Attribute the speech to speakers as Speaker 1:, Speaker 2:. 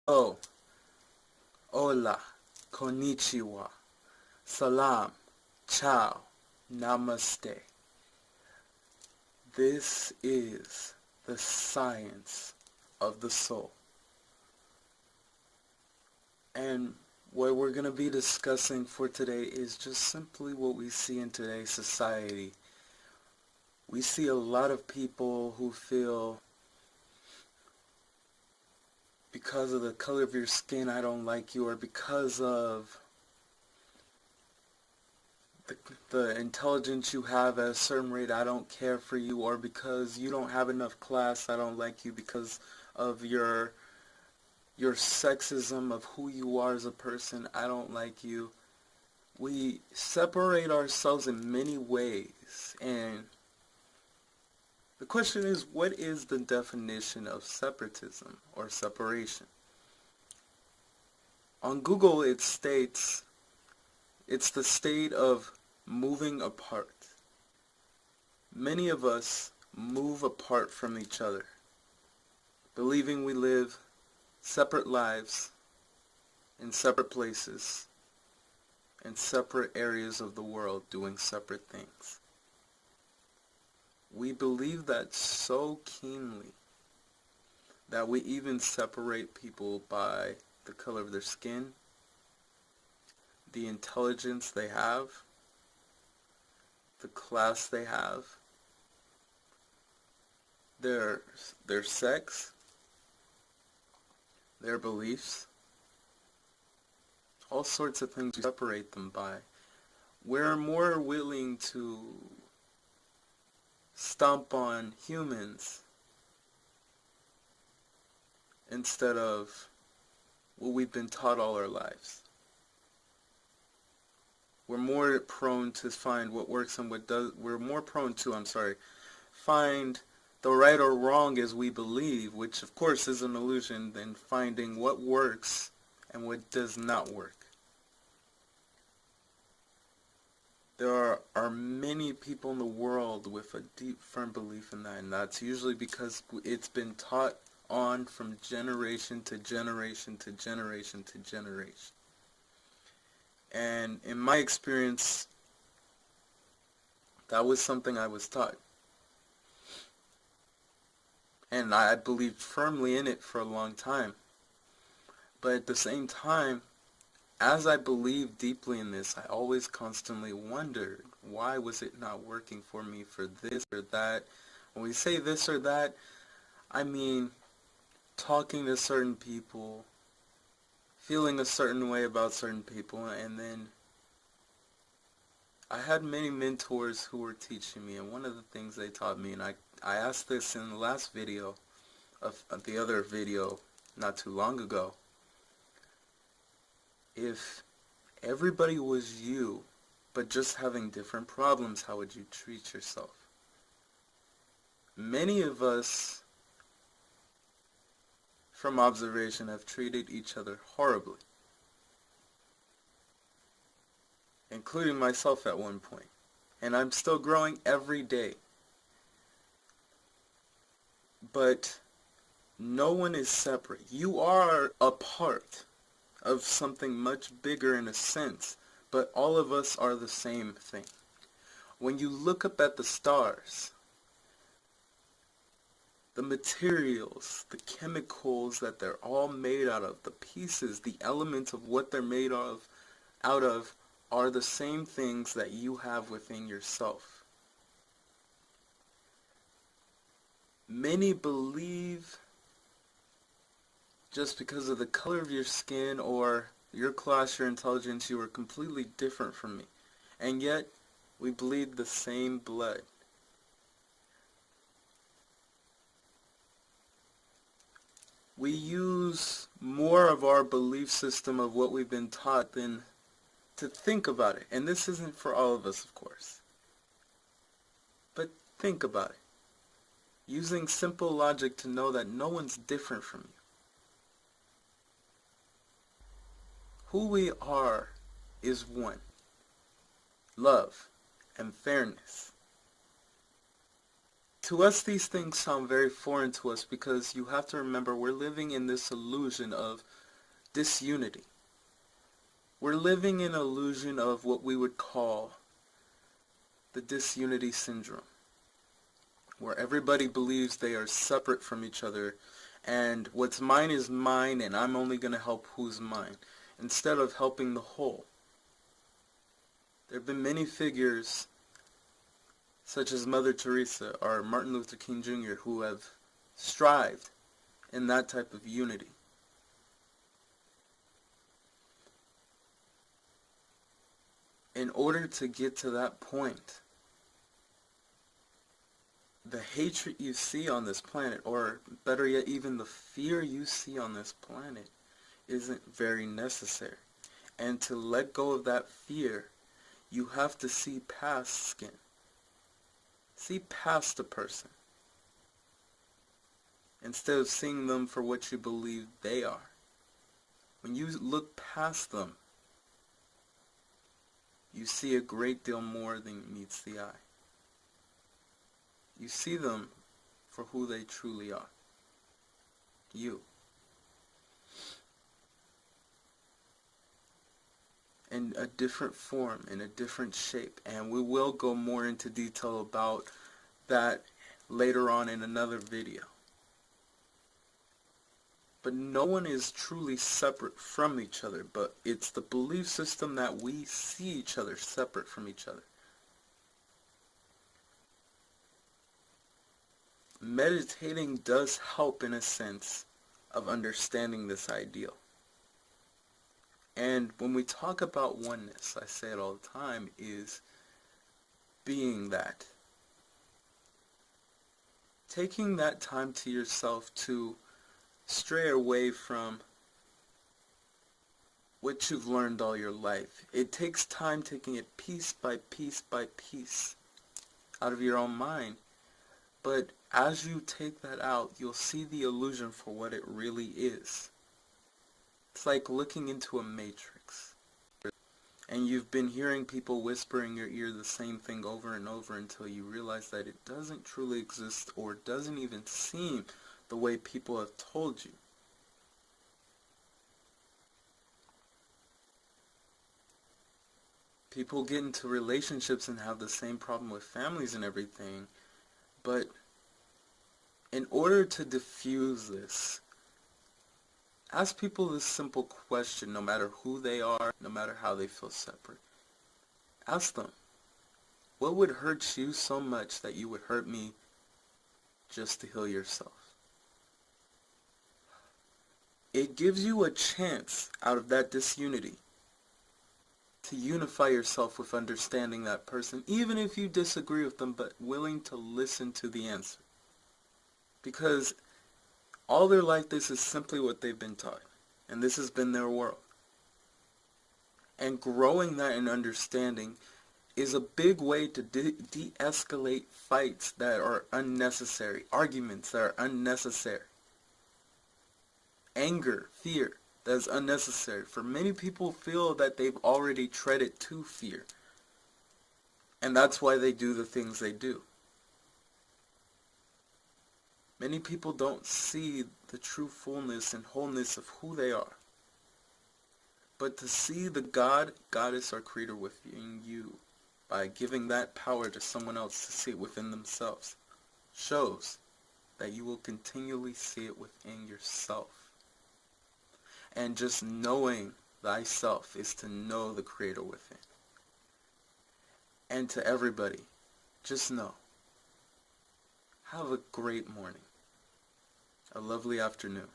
Speaker 1: Hello, Hola, Konnichiwa, Salaam, Ciao, Namaste. This is the science of the soul. And what we're going to be discussing for today is just simply what we see in today's society. We see a lot of people who feel, because of the color of your skin, I don't like you, or because of the intelligence you have at a certain rate, I don't care for you, or because you don't have enough class, I don't like you, because of your sexism of who you are as a person, I don't like you. We separate ourselves in many ways, and the question is, what is the definition of separatism or separation? On Google it states it's the state of moving apart. Many of us move apart from each other, believing we live separate lives in separate places, in separate areas of the world, doing separate things. We believe that so keenly that we even separate people by the color of their skin, the intelligence they have, the class they have, their sex, their beliefs, all sorts of things we separate them by. We're more willing to stomp on humans instead of what we've been taught all our lives. We're more prone to find what works and what does. We're more prone to, find the right or wrong as we believe, which of course is an illusion, than finding what works and what does not work. There are many people in the world with a deep, firm belief in that, and that's usually because it's been taught on from generation to generation to generation to generation. And in my experience, that was something I was taught. And I believed firmly in it for a long time. But at the same time, as I believed deeply in this, I always constantly wondered, why was it not working for me for this or that? When we say this or that, I mean talking to certain people, feeling a certain way about certain people, and then I had many mentors who were teaching me, and one of the things they taught me, and I asked this in the last video of the other video not too long ago, if everybody was you, but just having different problems, how would you treat yourself? Many of us, from observation, have treated each other horribly, including myself at one point. And I'm still growing every day. But no one is separate. You are a part of something much bigger in a sense, but all of us are the same thing. When you look up at the stars, the materials, the chemicals that they're all made out of, the pieces, the elements of what they're made out of are the same things that you have within yourself. Many believe just because of the color of your skin or your class, your intelligence, you are completely different from me. And yet, we bleed the same blood. We use more of our belief system of what we've been taught than to think about it. And this isn't for all of us, of course. But think about it. Using simple logic to know that no one's different from you. Who we are is one. Love and fairness. To us, these things sound very foreign to us because you have to remember we're living in this illusion of disunity. We're living in an illusion of what we would call the disunity syndrome, where everybody believes they are separate from each other and what's mine is mine and I'm only going to help who's mine, instead of helping the whole. There have been many figures such as Mother Teresa or Martin Luther King Jr. who have strived in that type of unity. In order to get to that point, the hatred you see on this planet, or better yet, even the fear you see on this planet, isn't very necessary. And to let go of that fear, you have to see past skin. See past a person, instead of seeing them for what you believe they are. When you look past them, you see a great deal more than meets the eye. You see them for who they truly are. You. In a different form, in a different shape. And we will go more into detail about that later on in another video. But no one is truly separate from each other, but it's the belief system that we see each other separate from each other. Meditating does help in a sense of understanding this ideal. And when we talk about oneness, I say it all the time, is being that. Taking that time to yourself to stray away from what you've learned all your life. It takes time taking it piece by piece by piece out of your own mind. But as you take that out, you'll see the illusion for what it really is. It's like looking into a matrix. And you've been hearing people whisper in your ear the same thing over and over until you realize that it doesn't truly exist, or doesn't even seem the way people have told you. People get into relationships and have the same problem with families and everything, but in order to diffuse this, ask people this simple question, no matter who they are, no matter how they feel separate. Ask them, what would hurt you so much that you would hurt me just to heal yourself? It gives you a chance out of that disunity to unify yourself with understanding that person, even if you disagree with them, but willing to listen to the answer. Because all their life, this is simply what they've been taught. And this has been their world. And growing that in understanding is a big way to de-escalate fights that are unnecessary, arguments that are unnecessary. Anger, fear, that is unnecessary. For many people feel that they've already treaded to fear. And that's why they do the things they do. Many people don't see the true fullness and wholeness of who they are. But to see the God, Goddess, or Creator within you by giving that power to someone else to see it within themselves shows that you will continually see it within yourself. And just knowing thyself is to know the Creator within. And to everybody, just know. Have a great morning. A lovely afternoon.